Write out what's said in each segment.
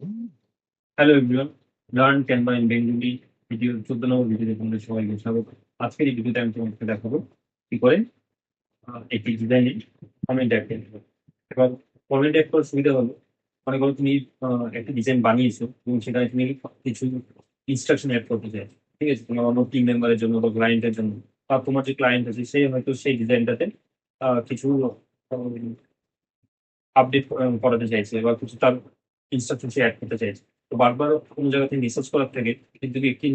Hello everyone, learn Canva in Bengali video 14 নম্বর ভিডিওতে তোমাদের সবাইকে স্বাগত। আজকের এই ভিডিওতে আমি তোমাদেরকে দেখাবো কি করে একটি ডিজাইনে কমেন্ট অ্যাড করতে হবে। এবার কমেন্ট অ্যাড করার সুবিধা হলো, মনে করো তুমি একটা ডিজাইন বানিয়েছো এবং সেটা তুমি কিছু ইনস্ট্রাকশন অ্যাড করতে চাইছো। ঠিক আছে, তোমার অন্য টিম মেম্বারের জন্য বা ক্লায়েন্টের জন্য, বা তোমার যে ক্লায়েন্ট আছে সে হয়তো সেই ডিজাইনটাতে কিছু আপডেট করাতে চাইছে বা কিছু তার ইনস্ট্রাকশন সে অ্যাড করতে চাইছে। তো বারবার কোনো জায়গা থেকে রিসার্চ করার থেকে যদি একটি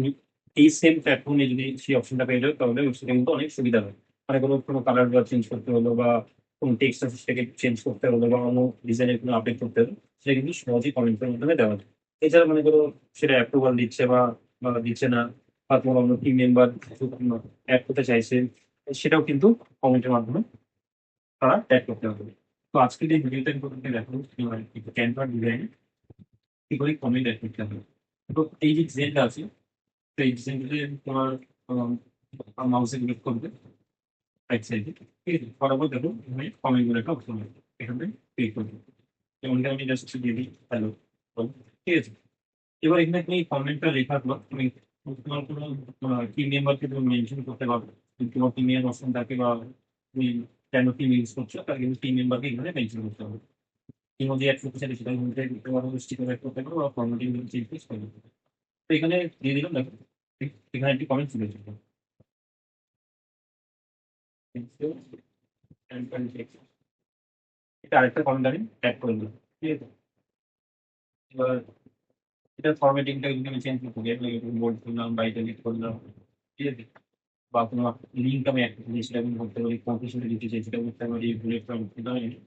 এই সেম প্ল্যাটফর্মে যদি সেই অপশনটা পেয়ে যায় তাহলে সেটা কিন্তু অনেক সুবিধা হয়। মানে কোনো কালার চেঞ্জ করতে হলো বা কোনো টেক্সট আছে সেটাকে চেঞ্জ করতে হলো বা অন্য ডিজাইনের কোনো আপডেট করতে হলো, সেটা কিন্তু সহজেই কমেন্টের মাধ্যমে দেওয়া যায়। এছাড়া মনে করো সেটা অ্যাপ্রুভাল দিচ্ছে বা বা দিচ্ছে না, বা তোমার অন্য টিম মেম্বার অ্যাড করতে চাইছে, সেটাও কিন্তু কমেন্টের মাধ্যমে তারা অ্যাড করতে হবে। তো আজকের এই ভিডিওটা আমি তোমাকে দেখাবো ক্যানভা ডিজাইনে কি করে কমেন্ট অ্যাড করতে হবে। তো এই যে ডিজাইনটা আছে, তো এই ডিজাইনটাতে তোমার মাউসে ক্লিক করবে রাইট সাইডে, ঠিক আছে, করার পর দেখো এখানে কমেন্ট বলে একটা অপশন আছে, এখানে ক্লিক করবে। যেমন কি আমি জাস্ট দিয়ে দিই হ্যালো, ঠিক আছে। এবার এখানে তুমি কমেন্টটা লেখার পর তুমি তোমার কোনো টিম মেম্বারকে তুমি মেনশন করতে পারো। যদি তোমার টিমের অপশন থাকে বা তুমি কেন টিম ইউজ করছো তার কিন্তু টিম মেম্বারকে এখানে মেনশন করতে হবে। ইমোজি অ্যাড করতে চাইলে সেটা মধ্যে দিতে পারো, স্টিকার অ্যাড করতে পারো বা ফরম্যাটিং চেঞ্জ করে দিতে পারো। তো এখানে দিয়ে দিলাম, দেখো এখানে একটি কমেন্ট চলে এসেছে। এটা আরেকটা কমেন্ট আমি অ্যাড করে দিলাম, ঠিক আছে। এবার এটা ফরম্যাটিংটা যদি আমি চেঞ্জ করতে চাই, বোল্ড করলাম বা ইটালিক করলাম, ঠিক আছে। বা কোনো লিঙ্ক আমি অ্যাড করতে চাই সেটা আমি করতে পারি, প্রফেশনাল দিতে চাই সেটা করতে পারি, বুলেট পয়েন্ট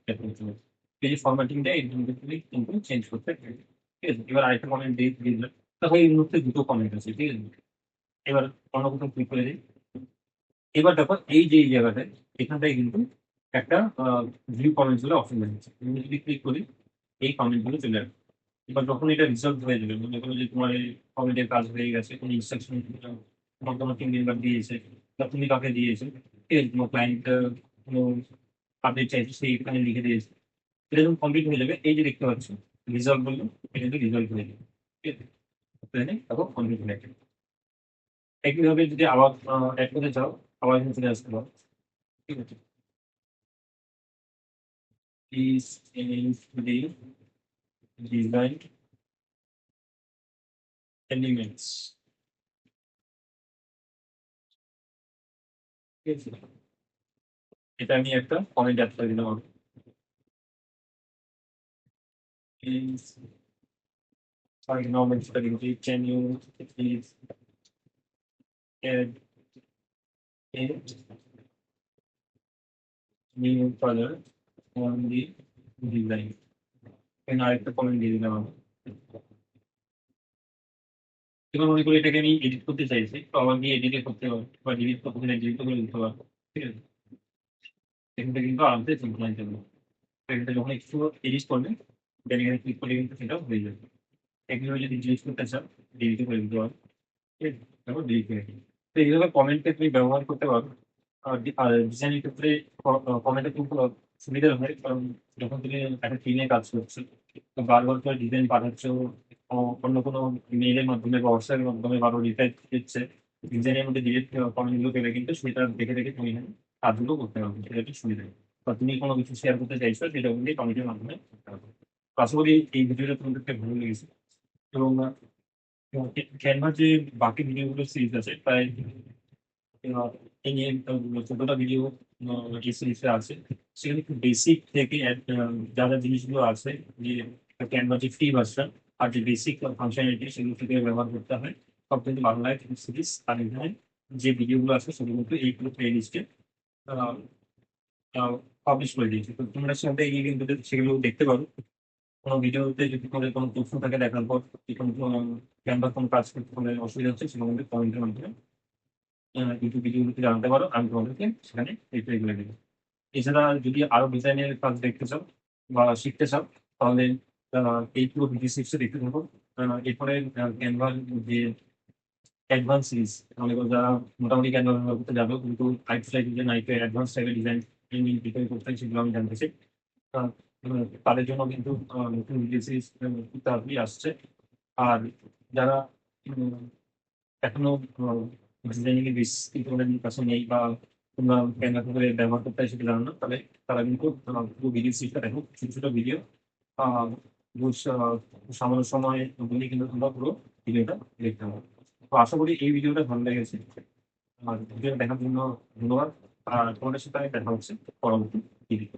অ্যাড করতে পারি। এই যে ফরম্যাটিংটা এই দুটো কিন্তু চেঞ্জ করতে পারি, ঠিক আছে। এবার আরেকটা কমেন্ট দিয়ে দিয়ে দিলাম, তাহলে এই মুহূর্তে দুটো কমেন্ট আছে, ঠিক আছে। এবার অন্য কোথাও ক্লিক করে দিই। এবার দেখো এই যে এই জায়গাটায় এখানটায় কিন্তু একটা ভিউ কমেন্টস বলে অপশন রয়েছে। আমি যদি ক্লিক করি এই কমেন্ট গুলো চলে আসবে। এবার যখন এটা রিজলভ হয়ে যাবে, মনে করো যে তোমার এই কমেন্টের কাজ হয়ে গেছে, কোনো ইনস্ট্রাকশন তোমার কোনো টিম মেম্বার দিয়েছে বা তুমি কাকে দিয়েছো, ঠিক আছে, তোমার ক্লায়েন্ট কোনো আপডেট চাইছে সেই এখানে লিখে দিয়েছে। এটা যখন কমপ্লিট হয়ে যাবে এই যে দেখতে পাচ্ছ রিজলভ বললো, এটা কিন্তু রিজলভ হয়ে যাবে, ঠিক আছে। তাহলে দেখো কমপ্লিট হয়ে গেছে। একইভাবে যদি আবার অ্যাড করতে চাও আবার এখানে চলে আসতে পারো, ঠিক আছে। Please change the design elements. ঠিক আছে, এটা আমি একটা কমেন্ট অ্যাড করে দিলাম। Please, sorry, normal spelling. Can you please add a new color on the design? এখানে আরেকটা কমেন্ট দিয়ে দিলাম আমি। এবার মনে করি এটাকে আমি এডিট করতে চাইছি, তো আমার গিয়ে এডিটে করতে হবে বা ডিলিট করতে চাইলে ডিলিট করে দিতে পারবো, ঠিক আছে। এখানটা কিন্তু আনতে সিম্পল হয়ে যাবে। এটা যখন একটু এডিট করবে দেন এখানে ক্লিক করলে কিন্তু সেটা হয়ে যাবে। একইভাবে যদি ডিলিট করতে চাও ডিলিট করে দিতে পারো, ঠিক আছে, তারপর ডিলিট করে দিই। তো এইভাবে কমেন্টকে তুমি ব্যবহার করতে পারো। আর ডিজাইনের ক্ষেত্রে কমেন্টে কিন্তু সুবিধা হয়, কারণ যখন তুমি একটা টিমে কাজ করছো তো বারবার করে ডিজাইন পাঠাচ্ছ, অন্য কোনো মেইলের মাধ্যমে বা হোয়াটসঅ্যাপের মাধ্যমে বারবার রিপ্লাই দিচ্ছে, ডিজাইনের মধ্যে ডিরেক্ট কমেন্টগুলো পেলে কিন্তু সেটা দেখে দেখে তুমি এখানে কাজগুলো করতে পারবে, সেটা একটা সুবিধা। বা তুমি কোনো কিছু শেয়ার করতে চাইছো সেটা কিন্তু কমেন্টের মাধ্যমে করতে পারবে। তো আশা করি এই ভিডিওটা তোমাদেরকে ভালো লেগেছে। এবং ক্যানভার যে বাকি ভিডিওগুলো সিরিজ আছে প্রায় এই নিয়ে ১৪টা ভিডিও এই সিরিজে আছে। সেখানে খুব বেসিক থেকে যা যা জিনিসগুলো আছে, যে ক্যানভা যে ফ্রি ভার্সন আর যে বেসিক ফাংশনালিটি সেগুলো থেকে ব্যবহার করতে হয়, সব কিন্তু বাংলায় সিরিজ। আর এখানে যে ভিডিওগুলো আছে সেগুলো কিন্তু এইগুলো প্লে লিস্টে পাবলিশ করে দিয়েছি, তো তোমরা সাথে গিয়ে কিন্তু সেগুলো দেখতে পারো। কোনো ভিডিওতে যদি তোমাদের কোনো প্রশ্ন থাকে দেখার পর কি কোনো ক্যানভা কোনো কাজ করতে কোনো অসুবিধা হচ্ছে সেগুলো কিন্তু কমেন্টের মাধ্যমে ইউটিউব ভিডিওগুলোতে জানাতে পারো, আমি তোমাদেরকে সেখানে রিপ্লাই করে দেবো। এছাড়া যদি আরো ডিজাইনের কাজ দেখতে চাও বা শিখতে চাও তাহলে এই পুরো ভিডিও সিরিজটা দেখতে থাকো। এরপরে ক্যানভার যে অ্যাডভান্স সিরিজ, তাহলে যারা মোটামুটি ক্যানভা ব্যবহার করতে যাবে কিন্তু আরেকটু চাইছে যে না একটু অ্যাডভান্স টাইপের ডিজাইন প্রিপেয়ার করতে হয়, সেগুলো আমি জানতে চাই। তাদের জন্য কিন্তু নতুন রিলিজ ইত্যাদি আসছে। আর যারা উম, এখনো ডিজাইনিং এর বেস কিন্তু ওদের কাছে নেই বা তোমরা ক্যানভা করে ব্যবহার করতে হয় সেটা জানো না, তাহলে তারা কিন্তু পুরো ভিডিও সিরিজটা দেখো, ছোট ছোট ভিডিও সামান্য সময় বলে কিন্তু তোমরা পুরো ভিডিওটা দেখতে হবে। তো আশা করি এই ভিডিওটা ভালো লেগেছে। আর ভিডিওটা দেখার জন্য ধন্যবাদ। আর তোমাদের সাথে দেখা হচ্ছে পরবর্তী ভিডিও।